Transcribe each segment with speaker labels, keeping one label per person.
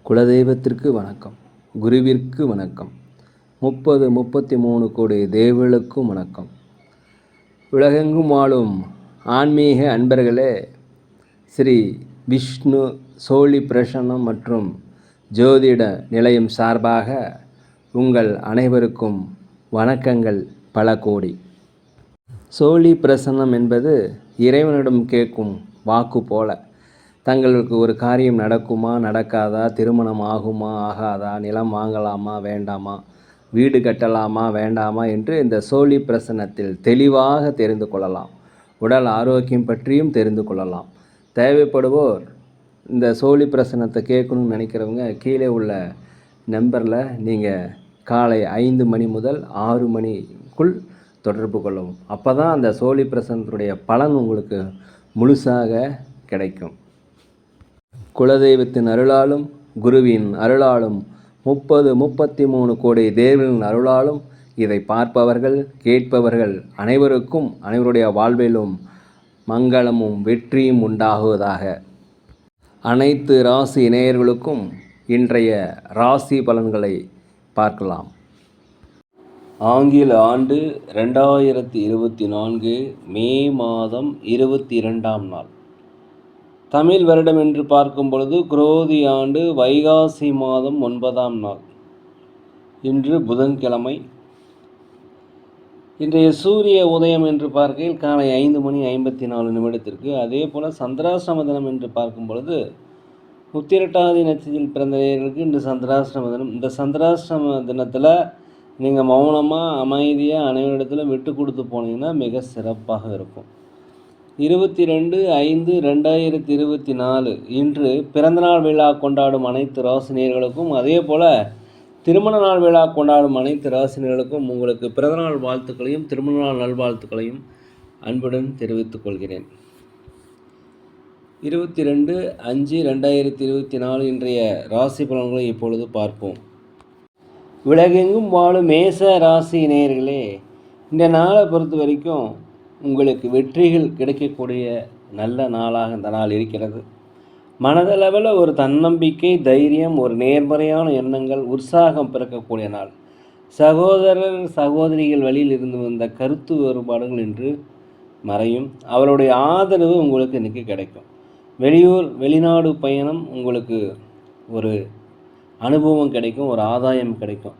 Speaker 1: குலதெய்வத்திற்கு வணக்கம், குருவிற்கு வணக்கம், 33 கோடி தேவர்களுக்கும் வணக்கம். உலகெங்கும் வாழும் ஆன்மீக அன்பர்களே, ஸ்ரீ விஷ்ணு சோழி பிரசன்னம் மற்றும் ஜோதிட நிலையம் சார்பாக உங்கள் அனைவருக்கும் வணக்கங்கள் பல கோடி. சோழி பிரசன்னம் என்பது இறைவனிடம் கேட்கும் வாக்கு போல. தங்களுக்கு ஒரு காரியம் நடக்குமா நடக்காதா, திருமணம் ஆகுமா ஆகாதா, நிலம் வாங்கலாமா வேண்டாமா, வீடு கட்டலாமா வேண்டாமா என்று இந்த சோழி பிரசன்னத்தில் தெளிவாக தெரிந்து கொள்ளலாம். உடல் ஆரோக்கியம் பற்றியும் தெரிந்து கொள்ளலாம். தேவைப்படுவோர் இந்த சோழி பிரசன்னத்தை கேட்கணும்னு நினைக்கிறவங்க கீழே உள்ள நம்பரில் நீங்கள் காலை 5 மணி முதல் 6 மணிக்குள் தொடர்பு கொள்ளவும். அப்போ தான் அந்த சோழி பிரசன்னத்துடைய பலன் உங்களுக்கு முழுசாக கிடைக்கும். குலதெய்வத்தின் அருளாலும் குருவின் அருளாலும் 33 கோடி தேவர்களின் அருளாலும் இதை பார்ப்பவர்கள் கேட்பவர்கள் அனைவருக்கும் அனைவருடைய வாழ்விலும் மங்களமும் வெற்றியும் உண்டாகுவதாக. அனைத்து ராசி நேயர்களுக்கும் இன்றைய ராசி பலன்களை பார்க்கலாம். ஆங்கில ஆண்டு 2024 மே மாதம் 22ஆம் நாள். தமிழ் வருடம் என்று பார்க்கும் பொழுது குரோதி ஆண்டு வைகாசி மாதம் 9ஆம் நாள். இன்று புதன்கிழமை. இன்றைய சூரிய உதயம் என்று பார்க்கையில் காலை 5:54 அதே போல் சந்திராசிரம தினம் என்று பார்க்கும் பொழுது உத்திரட்டாதி நட்சத்திரத்தில் பிறந்தவர்களுக்கு இன்று சந்திராசிரம தினம். இந்த சந்திராசிரம தினத்தில் நீங்கள் மௌனமாக அமைதியாக அனைவரிடத்திலும் விட்டு கொடுத்து போனீங்கன்னா மிக சிறப்பாக இருக்கும். 22/5/2024 இன்று பிறந்தநாள் விழா கொண்டாடும் அனைத்து ராசினியர்களுக்கும், அதே போல் திருமண நாள் விழா கொண்டாடும் அனைத்து ராசினியர்களுக்கும் உங்களுக்கு பிறந்தநாள் வாழ்த்துக்களையும் திருமண நாள் நல்வாழ்த்துக்களையும் அன்புடன் தெரிவித்துக் கொள்கிறேன். 22/5/2024 இன்றைய ராசி பலன்களை இப்பொழுது பார்ப்போம். உலகெங்கும் வாழும் மேச ராசி நேயர்களே, இந்த நாளை பொறுத்த வரைக்கும் உங்களுக்கு வெற்றிகள் கிடைக்கக்கூடிய நல்ல நாளாக இந்த நாள் இருக்கிறது. மனதளவில் ஒரு தன்னம்பிக்கை, தைரியம், ஒரு நேர்மறையான எண்ணங்கள், உற்சாகம் பிறக்கக்கூடிய நாள். சகோதரர் சகோதரிகள் வழியில் இருந்து வந்த கருத்து வேறுபாடுகள் இன்று மறையும். அவருடைய ஆதரவு உங்களுக்கு இன்றைக்கி கிடைக்கும். வெளியூர் வெளிநாடு பயணம் உங்களுக்கு ஒரு அனுபவம் கிடைக்கும், ஒரு ஆதாயம் கிடைக்கும்.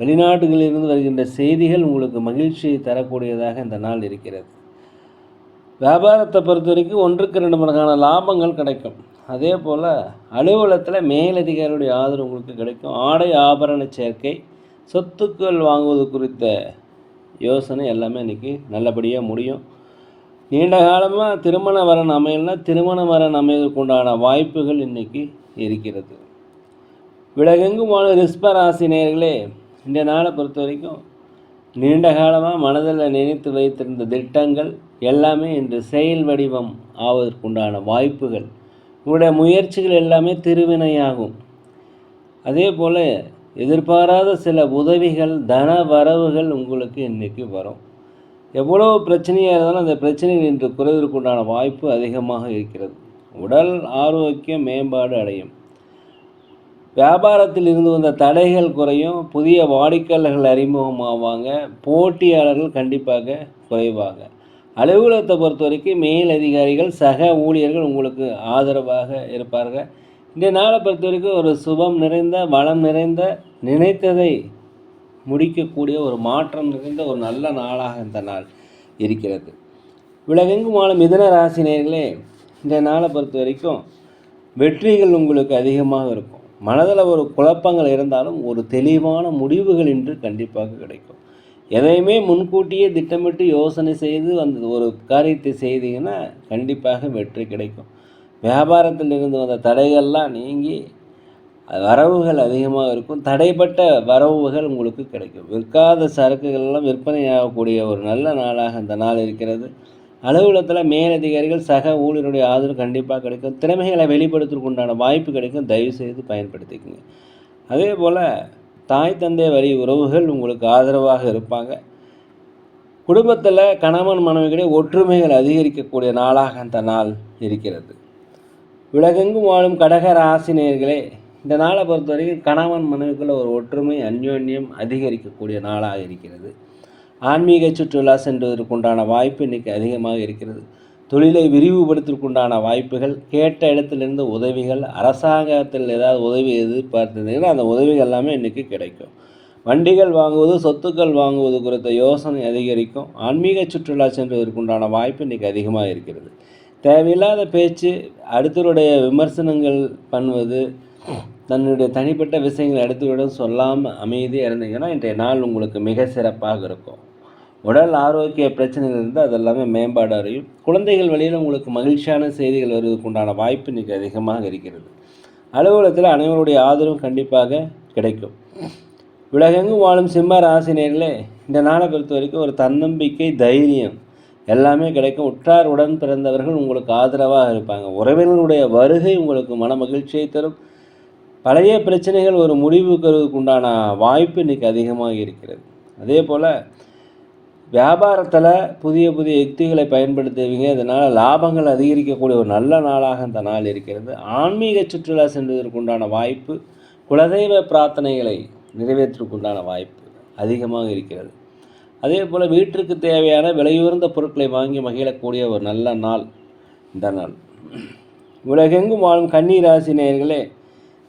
Speaker 1: வெளிநாடுகளிலிருந்து வருகின்ற செய்திகள் உங்களுக்கு மகிழ்ச்சியை தரக்கூடியதாக இந்த நாள் இருக்கிறது. வியாபாரத்தை பொறுத்த வரைக்கும் 1க்கு 2 மடங்கான லாபங்கள் கிடைக்கும். அதே போல் அலுவலகத்தில் மேலதிகாரியுடைய ஆதரவு உங்களுக்கு கிடைக்கும். ஆடை ஆபரண சேர்க்கை, சொத்துக்கள் வாங்குவது குறித்த யோசனை எல்லாமே இன்றைக்கி நல்லபடியாக முடியும். நீண்ட காலமாக திருமண வரன் அமையலைன்னா திருமண வரன் அமைவதற்கு உண்டான வாய்ப்புகள் இன்றைக்கி இருக்கிறது. உலகெங்கும் வாழ ரிஷப ராசி நேயர்களே, இந்த நாளை பொறுத்த வரைக்கும் நீண்ட காலமாக மனதில் நினைத்து வைத்திருந்த திட்டங்கள் எல்லாமே இன்று செயல் வடிவம் ஆவதற்குண்டான வாய்ப்புகள், உங்களுடைய முயற்சிகள் எல்லாமே திருவினையாகும். அதே போல் எதிர்பாராத சில உதவிகள், தன வரவுகள் உங்களுக்கு இன்றைக்கி வரும். எவ்வளோ பிரச்சனையாக இருந்தாலும் அந்த பிரச்சனைகள் இன்று குறைவதற்குண்டான வாய்ப்பு அதிகமாக இருக்கிறது. உடல் ஆரோக்கியம் மேம்பாடு அடையும். வியாபாரத்தில் இருந்து வந்த தடைகள் குறையும். புதிய வாடிக்கையாளர்கள் அறிமுகமாவாங்க. போட்டியாளர்கள் கண்டிப்பாக குறைவாங்க. அலுவலகத்தை பொறுத்த வரைக்கும் மேல் அதிகாரிகள் சக ஊழியர்கள் உங்களுக்கு ஆதரவாக இருப்பார்கள். இந்த நாளை பொறுத்த வரைக்கும் ஒரு சுபம் நிறைந்த, வளம் நிறைந்த, நினைத்ததை முடிக்கக்கூடிய ஒரு மாற்றம் நிறைந்த ஒரு நல்ல நாளாக இந்த நாள் இருக்கிறது. உலகெங்கும் வாழும் மிதுன ராசி நேயர்களே, இந்த நாளை பொறுத்த வரைக்கும் வெற்றிகள் உங்களுக்கு அதிகமாக இருக்கும். மனதில் ஒரு குழப்பங்கள் இருந்தாலும் ஒரு தெளிவான முடிவுகள் இன்று கண்டிப்பாக கிடைக்கும். எதையுமே முன்கூட்டியே திட்டமிட்டு யோசனை செய்து அந்த ஒரு காரியத்தை செய்தீங்கன்னா கண்டிப்பாக வெற்றி கிடைக்கும். வியாபாரத்தில் இருந்து வந்த தடைகள்லாம் நீங்கி வரவுகள் அதிகமாக இருக்கும். தடைப்பட்ட வரவுகள் உங்களுக்கு கிடைக்கும். விற்காத சரக்குகள்லாம் விற்பனையாகக்கூடிய ஒரு நல்ல நாளாக இந்த நாள் இருக்கிறது. அலுவலகத்தில் மேலதிகாரிகள் சக ஊழியருடைய ஆதரவு கண்டிப்பாக கிடைக்கும். திறமைகளை வெளிப்படுத்துவதற்கு உண்டான வாய்ப்பு கிடைக்கும். தயவுசெய்து பயன்படுத்திக்கங்க. அதே போல் தாய் தந்தை வழி உறவுகள் உங்களுக்கு ஆதரவாக இருப்பாங்க. குடும்பத்தில் கணவன் மனைவிகளிடையே ஒற்றுமைகள் அதிகரிக்கக்கூடிய நாளாக அந்த நாள் இருக்கிறது. உலகெங்கும் வாழும் கடக ராசி நேயர்களே, இந்த நாளை பொறுத்த வரைக்கும் கணவன் மனைவிக்குள்ள ஒரு ஒற்றுமை அந்யோன்யம் அதிகரிக்கக்கூடிய நாளாக இருக்கிறது. ஆன்மீக சுற்றுலா சென்றதற்குண்டான வாய்ப்பு இன்றைக்கி அதிகமாக இருக்கிறது. தொழிலை விரிவுபடுத்துவதற்குண்டான வாய்ப்புகள், கேட்ட இடத்திலிருந்து உதவிகள், அரசாங்கத்தில் ஏதாவது உதவி எதிர்பார்த்ததுன்னா அந்த உதவிகள் எல்லாமே இன்றைக்கி கிடைக்கும். வண்டிகள் வாங்குவது, சொத்துக்கள் வாங்குவது குறித்த யோசனை அதிகரிக்கும். ஆன்மீக சுற்றுலா சென்றதற்குண்டான வாய்ப்பு இன்றைக்கி அதிகமாக இருக்கிறது. தேவையில்லாத பேச்சு, அடுத்தவருடைய விமர்சனங்கள் பண்ணுவது, தன்னுடைய தனிப்பட்ட விஷயங்களை அடுத்தவரிடம் சொல்லாமல் அமைதியாக இருந்தீங்கன்னா இன்றைய நாள் உங்களுக்கு மிக சிறப்பாக இருக்கும். உடல் ஆரோக்கிய பிரச்சனைகள் இருந்தால் அதெல்லாமே மேம்பாடு அடையும். குழந்தைகள் வழியில் உங்களுக்கு மகிழ்ச்சியான செய்திகள் வருவதற்குண்டான வாய்ப்பு இன்றைக்கி அதிகமாக இருக்கிறது. அலுவலகத்தில் அனைவருடைய ஆதரவும் கண்டிப்பாக கிடைக்கும். உலகெங்கும் வாழும் சிம்ம ராசினியர்களே, இந்த நாளை பொறுத்த வரைக்கும் ஒரு தன்னம்பிக்கை, தைரியம் எல்லாமே கிடைக்கும். உற்றார் உடன் பிறந்தவர்கள் உங்களுக்கு ஆதரவாக இருப்பாங்க. உறவினருடைய வருகை உங்களுக்கு மன மகிழ்ச்சியை தரும். பழைய பிரச்சனைகள் ஒரு முடிவுக்கு உண்டான வாய்ப்பு இன்றைக்கி அதிகமாக இருக்கிறது. அதே போல் வியாபாரத்தில் புதிய புதிய யுக்திகளை பயன்படுத்துவீங்க. இதனால் லாபங்கள் அதிகரிக்கக்கூடிய ஒரு நல்ல நாளாக இந்த நாள் இருக்கிறது. ஆன்மீக சுற்றுலா சென்றதற்குண்டான வாய்ப்பு, குலதெய்வ பிரார்த்தனைகளை நிறைவேற்றுவதற்குண்டான வாய்ப்பு அதிகமாக இருக்கிறது. அதே போல் வீட்டிற்கு தேவையான விலையுயர்ந்த பொருட்களை வாங்கி மகிழக்கூடிய ஒரு நல்ல நாள் இந்த நாள். உலகெங்கும் வாழும் கன்னி ராசி நேயர்களே,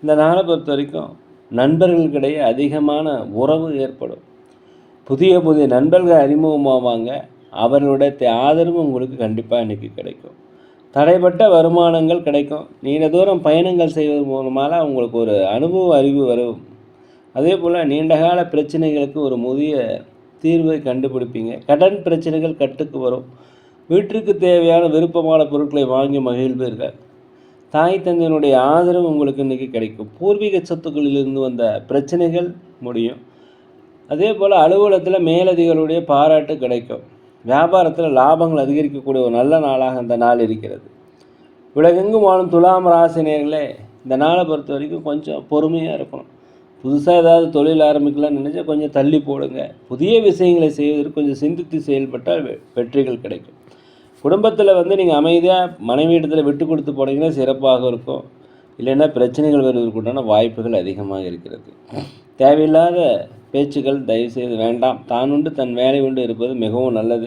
Speaker 1: இந்த நாளை பொறுத்த வரைக்கும் நண்பர்களுக்கிடையே அதிகமான உறவு ஏற்படும். புதிய புதிய நண்பர்கள் அறிமுகமாவாங்க. அவர்களுடைய ஆதரவு உங்களுக்கு கண்டிப்பாக இன்றைக்கி கிடைக்கும். தடைப்பட்ட வருமானங்கள் கிடைக்கும். நீண்ட தூரம் பயணங்கள் செய்வது மூலமாக உங்களுக்கு ஒரு அனுபவ அறிவு வரும். அதே போல் நீண்டகால பிரச்சனைகளுக்கு ஒரு புதிய தீர்வை கண்டுபிடிப்பீங்க. கடன் பிரச்சனைகள் கட்டுக்கு வரும். வீட்டிற்கு தேவையான விருப்பமான பொருட்களை வாங்கி மகிழ்வீர்கள். தாய் தந்தையினுடைய ஆதரவு உங்களுக்கு இன்றைக்கி கிடைக்கும். பூர்வீக சொத்துக்களிலிருந்து வந்த பிரச்சனைகள் முடியும். அதே போல் அலுவலகத்தில் மேலதிகளுடைய பாராட்டு கிடைக்கும். வியாபாரத்தில் லாபங்கள் அதிகரிக்கக்கூடிய ஒரு நல்ல நாளாக இந்த நாள் இருக்கிறது. உலகெங்கும் வாழும் துலாம் ராசினியர்களே, இந்த நாளை பொறுத்த வரைக்கும் கொஞ்சம் பொறுமையாக இருக்கணும். புதுசாக ஏதாவது தொழில் ஆரம்பிக்கலாம்னு நினச்சா கொஞ்சம் தள்ளி போடுங்க. புதிய விஷயங்களை செய்வதற்கு கொஞ்சம் சிந்தித்து செயல்பட்டால் வெற்றிகள் கிடைக்கும். குடும்பத்தில் நீங்கள் அமைதியாக மனைவியிடத்தில் விட்டு கொடுத்து போனீங்கன்னா சிறப்பாக இருக்கும். இல்லைன்னா பிரச்சனைகள் வருவதற்குண்டான வாய்ப்புகள் அதிகமாக இருக்கிறது. தேவையில்லாத பேச்சுக்கள் தயவுசெய்து வேண்டாம். தான் உண்டு தன் வேலை உண்டு இருப்பது மிகவும் நல்லது.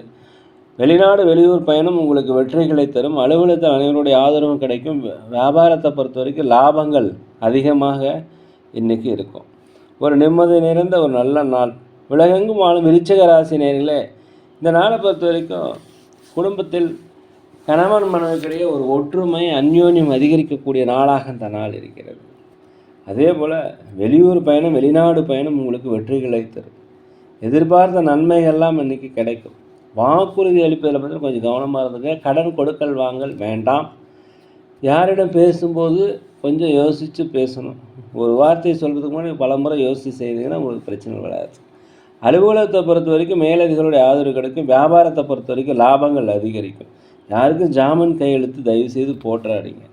Speaker 1: வெளிநாடு வெளியூர் பயணம் உங்களுக்கு வெற்றிகளை தரும். அலுவலகத்தில் அனைவருடைய ஆதரவும் கிடைக்கும். வியாபாரத்தை பொறுத்த வரைக்கும் லாபங்கள் அதிகமாக இன்றைக்கி இருக்கும். ஒரு நிம்மதி நிறைந்த ஒரு நல்ல நாள். உலகெங்கும் வாழும் விருச்சிக ராசி நேயர்களே, இந்த நாளை பொறுத்த வரைக்கும் குடும்பத்தில் கணவன் மனைவிக்கிடையே ஒரு ஒற்றுமை அந்யோன்யம் அதிகரிக்கக்கூடிய நாளாக இந்த நாள் இருக்கிறது. அதே போல் வெளியூர் பயணம், வெளிநாடு பயணம் உங்களுக்கு வெற்றிகளை தரும். எதிர்பார்த்த நன்மைகள்லாம் இன்றைக்கி கிடைக்கும். வாக்குறுதி அளிப்பதில் பற்றி கொஞ்சம் கவனமாக இருந்துங்க. கடன் கொடுக்கல் வாங்கல் வேண்டாம். யாரிடம் பேசும்போது கொஞ்சம் யோசித்து பேசணும். ஒரு வார்த்தையை சொல்கிறதுக்கு முன்னாடி பல முறை யோசித்து செய்தீங்கன்னா உங்களுக்கு பிரச்சனை வராது. அலுவலகத்தை பொறுத்த வரைக்கும் மேலதிகளுடைய ஆதரவு கிடைக்கும். வியாபாரத்தை பொறுத்த வரைக்கும் லாபங்கள் அதிகரிக்கும். யாருக்கும் ஜாமீன் கையெழுத்து தயவுசெய்து போட்டுறாதீங்க.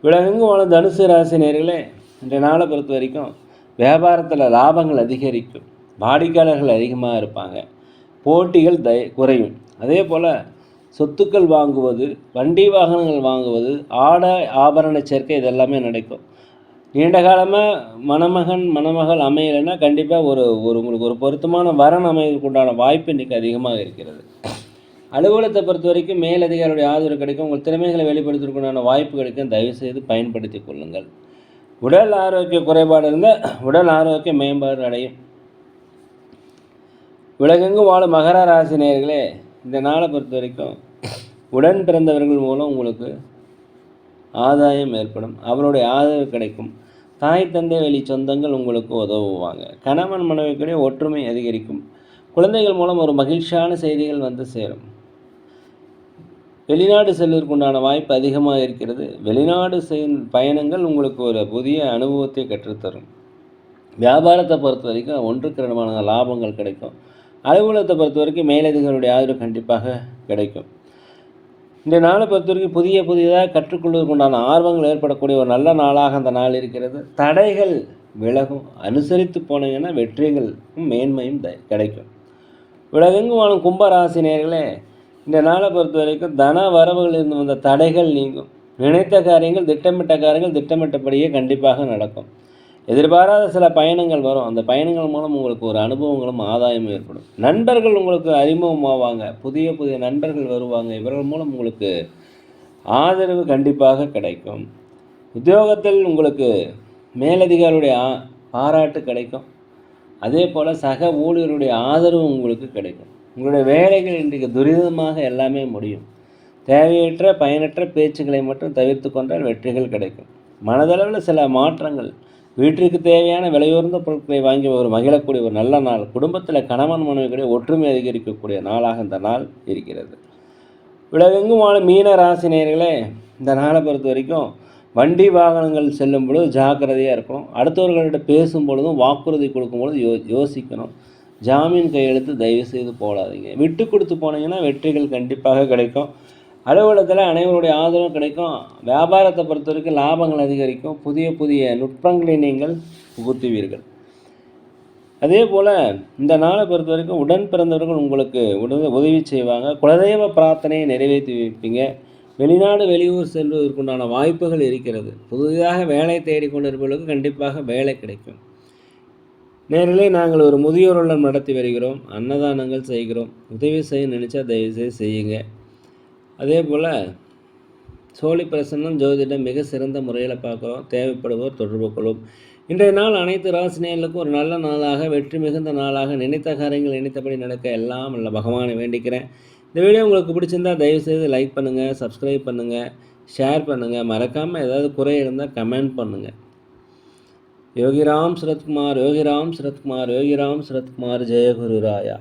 Speaker 1: உலகெங்கும் வாழும் தனுசு ராசி நேயர்களே, இன்றைய நாளை பொறுத்த வரைக்கும் வியாபாரத்தில் லாபங்கள் அதிகரிக்கும். வாடிக்கையாளர்கள் அதிகமாக இருப்பாங்க. போட்டிகள் குறையும். அதே போல் சொத்துக்கள் வாங்குவது, வண்டி வாகனங்கள் வாங்குவது, ஆடை ஆபரண சேர்க்கை இதெல்லாமே நடக்கும். நீண்ட காலமாக மணமகள் அமையலைன்னா கண்டிப்பாக உங்களுக்கு ஒரு பொருத்தமான வரன் அமைவதற்குண்டான வாய்ப்பு இன்றைக்கி அதிகமாக இருக்கிறது. அலுவலகத்தை பொறுத்த வரைக்கும் மேலதிகாரியுடைய ஆதரவு கிடைக்கும். உங்கள் திறமைகளை வெளிப்படுத்துவதற்குண்டான வாய்ப்பு கிடைக்கும். தயவுசெய்து பயன்படுத்தி கொள்ளுங்கள். உடல் ஆரோக்கிய குறைபாடு இருந்தால் உடல் ஆரோக்கிய மேம்பாடு அடையும். உலகெங்கும் வாழும் மகர ராசி நேயர்களே, இந்த நாளை பொறுத்த வரைக்கும் உடன் பிறந்தவர்கள் மூலம் உங்களுக்கு ஆதாயம் ஏற்படும். அவருடைய ஆதரவு கிடைக்கும். தாய் தந்தை வழி சொந்தங்கள் உங்களுக்கு உதவுவாங்க. கணவன் மனைவிக்கிடையே ஒற்றுமை அதிகரிக்கும். குழந்தைகள் மூலம் ஒரு மகிழ்ச்சியான செய்திகள் வந்து சேரும். வெளிநாடு செல்வதற்குண்டான வாய்ப்பு அதிகமாக இருக்கிறது. வெளிநாடு பயணங்கள் உங்களுக்கு ஒரு புதிய அனுபவத்தை கற்றுத்தரும். வியாபாரத்தை பொறுத்த வரைக்கும் ஒன்றுக்கு இரண்டு லாபங்கள் கிடைக்கும். அலுவலகத்தை பொறுத்த வரைக்கும் மேலதிகாரிகளுடைய ஆதரவு கண்டிப்பாக கிடைக்கும். இந்த நாளை பொறுத்த வரைக்கும் புதியதாக கற்றுக்கொள்வதற்குண்டான ஆர்வங்கள் ஏற்படக்கூடிய ஒரு நல்ல நாளாக அந்த நாள் இருக்கிறது. தடைகள் விலகும். அனுசரித்து போனீங்கன்னா வெற்றிகளும் மேன்மையும் கிடைக்கும். உலகெங்கும் வாழும் கும்பராசி நேயர்களே, இந்த நாளை பொறுத்த வரைக்கும் தன வரவுகளிலிருந்து வந்த தடைகள் நீங்கும். நினைத்த காரியங்கள், திட்டமிட்ட காரியங்கள் திட்டமிட்டபடியே கண்டிப்பாக நடக்கும். எதிர்பாராத சில பயணங்கள் வரும். அந்த பயணங்கள் மூலம் உங்களுக்கு ஒரு அனுபவங்களும் ஆதாயமும் ஏற்படும். நண்பர்கள் உங்களுக்கு அறிமுகமாவாங்க. புதிய புதிய நண்பர்கள் வருவாங்க. இவர்கள் மூலம் உங்களுக்கு ஆதரவு கண்டிப்பாக கிடைக்கும். உத்தியோகத்தில் உங்களுக்கு மேலதிகாரியுடைய பாராட்டு கிடைக்கும். அதே போல் சக ஊழியருடைய ஆதரவு உங்களுக்கு கிடைக்கும். உங்களுடைய வேலைகள் இன்றைக்கு துரிதமாக எல்லாமே முடியும். தேவையற்ற பயனற்ற பேச்சுக்களை மட்டும் தவிர்த்து கொண்டால் வெற்றிகள் கிடைக்கும். மனதளவில் சில மாற்றங்கள், வீட்டிற்கு தேவையான விலையுயர்ந்த பொருட்களை வாங்கி ஒரு மகிழக்கூடிய ஒரு நல்ல நாள், குடும்பத்தில் கணவன் மனைவிகளை ஒற்றுமை அதிகரிக்கக்கூடிய நாளாக இந்த நாள் இருக்கிறது. உலகெங்கும் வாழும் மீன ராசி நேயர்களே, இந்த நாளை பொறுத்த வரைக்கும் வண்டி வாகனங்கள் செல்லும் பொழுது ஜாக்கிரதையாக இருக்கணும். அடுத்தவர்கள்ட்ட பேசும் பொழுதும் வாக்குறுதி கொடுக்கும் பொழுது யோசிக்கணும். ஜாமீன் கையெழுத்து தயவு செய்து போடாதீங்க. விட்டு கொடுத்து போனீங்கன்னா வெற்றிகள் கண்டிப்பாக கிடைக்கும். அலுவலகத்தில் அனைவருடைய ஆதரவும் கிடைக்கும். வியாபாரத்தை பொறுத்த வரைக்கும் லாபங்கள் அதிகரிக்கும். புதிய புதிய நுட்பங்களை நீங்கள் புகுத்துவீர்கள். அதே போல் இந்த நாளை பொறுத்த வரைக்கும் உடன் பிறந்தவர்கள் உங்களுக்கு உதவி செய்வாங்க. குலதெய்வ பிரார்த்தனையை நிறைவேற்றி வைப்பீங்க. வெளிநாடு வெளியூர் செல்வதற்குண்டான வாய்ப்புகள் இருக்கிறது. புதிதாக வேலை தேடிக்கொண்டிருப்பவர்களுக்கு கண்டிப்பாக வேலை கிடைக்கும். நேரிலே நாங்கள் ஒரு முதியோர் இல்லம் நடத்தி வருகிறோம். அன்னதானங்கள் செய்கிறோம். உதவி செய்ய நினச்சா தயவுசெய்து செய்யுங்க. அதே போல் சோழி பிரசன்னம் ஜோதிடம் மிக சிறந்த முறையில் பார்க்குறோம். தேவைப்படுவோர் தொடர்பு கொள்ளும். இன்றைய நாள் அனைத்து ராசினியர்களுக்கும் ஒரு நல்ல நாளாக, வெற்றி மிகுந்த நாளாக, நினைத்த காரியங்கள் நினைத்தபடி நடக்க எல்லாம் நல்ல பகவானை வேண்டிக்கிறேன். இந்த வீடியோ உங்களுக்கு பிடிச்சிருந்தால் தயவுசெய்து லைக் பண்ணுங்கள், சப்ஸ்கிரைப் பண்ணுங்கள், ஷேர் பண்ணுங்கள். மறக்காமல் ஏதாவது குறை இருந்தால் கமெண்ட் பண்ணுங்கள். யோகிராம் சரத்குமார், யோகிராம் சரத்குமார், யோகிராம் சரத்குமார். ஜெய குரு ராயா.